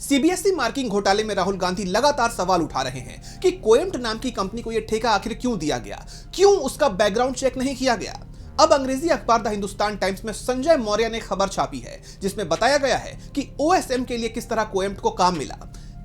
CBSE marking घोटाले में राहुल गांधी लगातार सवाल उठा रहे हैं कि कोएम्ट नाम की कंपनी को यह ठेका आखिर क्यों दिया गया, क्यों उसका बैकग्राउंड चेक नहीं किया गया। अब अंग्रेजी अखबार द हिंदुस्तान टाइम्स में संजय मौर्य ने खबर छापी है जिसमें बताया गया है कि ओएसएम के लिए किस तरह कोएम्ट को काम मिला।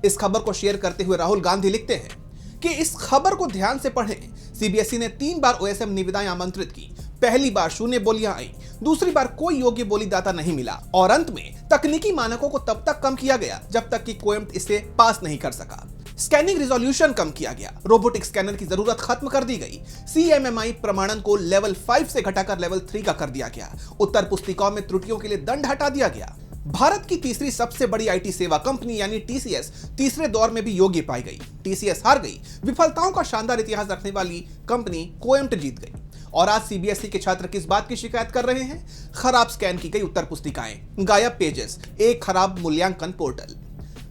इस खबर को शेयर करते हुए राहुल गांधी लिखते हैं कि इस खबर को ध्यान से पढ़ें। सीबीएसई ने 3 बार ओएसएम निविदाएं आमंत्रित की। पहली बार शून्य बोलियां आई, दूसरी बार कोई योग्य बोलीदाता नहीं मिला और अंत में तकनीकी मानकों को तब तक कम किया गया जब तक कि कोएम्ट इसे पास नहीं कर सका। स्कैनिंग रिजोल्यूशन कम किया गया, रोबोटिक स्कैनर की जरूरत खत्म कर दी गई, सीएमएमआई प्रमाणन को लेवल 5 से घटाकर लेवल 3 का कर दिया गया, उत्तर पुस्तिकाओं में त्रुटियों के लिए दंड हटा दिया गया। भारत की तीसरी सबसे बड़ी आईटी सेवा कंपनी यानी टीसीएस तीसरे दौर में भी योग्य पाई गई। टीसीएस हार गई, विफलताओं का शानदार इतिहास रखने वाली कंपनी कोएम्ट जीत गई। और आज सीबीएसई के छात्र किस बात की शिकायत कर रहे हैं? खराब स्कैन की गई उत्तर पुस्तिकाएं, गायब पेजेस, एक खराब मूल्यांकन पोर्टल।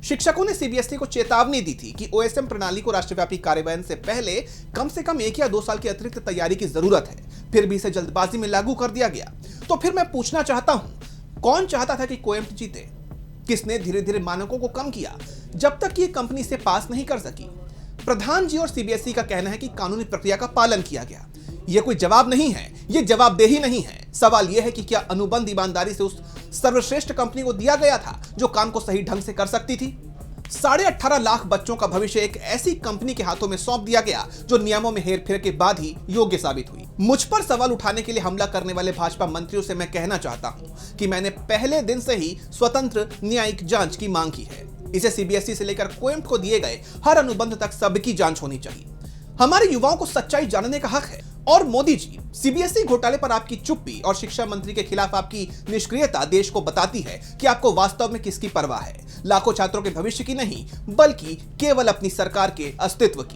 शिक्षकों ने सीबीएसई को चेतावनी दी थी कि ओएसएम प्रणाली को राष्ट्रव्यापी कार्यान्वयन से पहले कम से कम 1 या 2 साल की अतिरिक्त तैयारी की जरूरत है, फिर भी इसे जल्दबाजी में लागू कर दिया गया। तो फिर मैं पूछना चाहता हूं, कौन चाहता था कि कोएम्ट जीते? किसने धीरे धीरे मानकों को कम किया जब तक ये कंपनी से पास नहीं कर सकी? प्रधान जी और सीबीएसई का कहना है कि कानूनी प्रक्रिया का पालन किया गया। यह कोई जवाब नहीं है, यह जवाबदेही नहीं है। सवाल यह है कि क्या अनुबंध ईमानदारी से उस सर्वश्रेष्ठ कंपनी को दिया गया था जो काम को सही ढंग से कर सकती थी? 18.5 लाख बच्चों का भविष्य एक ऐसी कंपनी के हाथों में सौंप दिया गया जो नियमों में हेरफेर के बाद ही योग्य साबित हुई। मुझ पर सवाल उठाने के लिए हमला करने वाले भाजपा मंत्रियों से मैं कहना चाहता हूं कि मैंने पहले दिन से ही स्वतंत्र न्यायिक जांच की मांग की है। इसे सीबीएसई से लेकर कोएम्ट को दिए गए हर अनुबंध तक सबकी जांच होनी चाहिए। हमारे युवाओं को सच्चाई जानने का हक है। और मोदी जी, सीबीएसई घोटाले पर आपकी चुप्पी और शिक्षा मंत्री के खिलाफ आपकी निष्क्रियता देश को बताती है कि आपको वास्तव में किसकी परवाह है। लाखों छात्रों के भविष्य की नहीं, बल्कि केवल अपनी सरकार के अस्तित्व की।